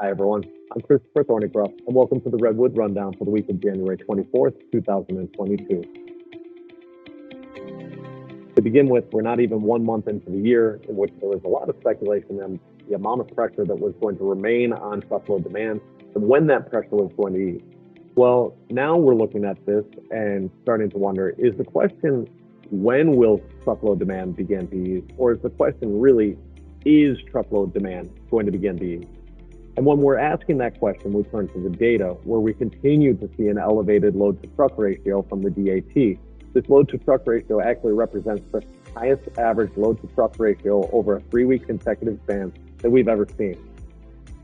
Hi, everyone. I'm Christopher Thornycroft, and welcome to the Redwood Rundown for the week of January 24th, 2022. To begin with, we're not even 1 month into the year, in which there was a lot of speculation on the amount of pressure that was going to remain on truckload demand and when that pressure was going to ease. Well, now we're looking at this and starting to wonder, is the question, when will truckload demand begin to ease? Or is the question really, is truckload demand going to begin to ease? And when we're asking that question, we turn to the data, where we continue to see an elevated load-to-truck ratio from the DAT. This load-to-truck ratio actually represents the highest average load-to-truck ratio over a 3-week consecutive span that we've ever seen.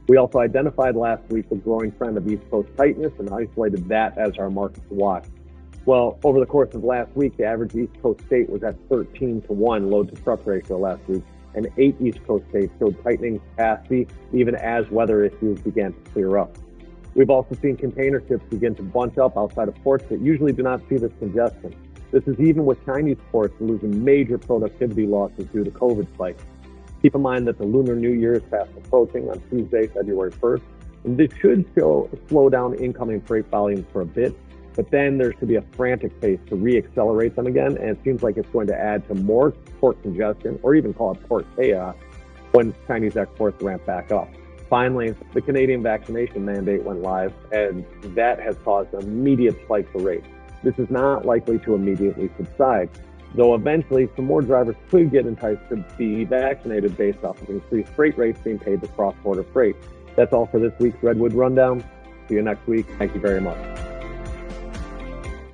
We also identified last week the growing trend of East Coast tightness and isolated that as our market to watch. Well, over the course of last week, the average East Coast state was at 13-to-1 load-to-truck ratio last week, and 8 East Coast states showed tightening capacity even as weather issues began to clear up. We've also seen container ships begin to bunch up outside of ports that usually do not see this congestion. This is even with Chinese ports losing major productivity losses due to COVID spikes. Keep in mind that the Lunar New Year is fast approaching on Tuesday, February 1st, and this should slow down incoming freight volumes for a bit, but then there should be a frantic pace to re-accelerate them again, and it seems like it's going to add to more port congestion, or even call it port chaos, when Chinese exports ramp back up. Finally, the Canadian vaccination mandate went live, and that has caused an immediate spike for rates. This is not likely to immediately subside, though eventually some more drivers could get enticed to be vaccinated based off of increased freight rates being paid to cross-border freight. That's all for this week's Redwood Rundown. See you next week. Thank you very much.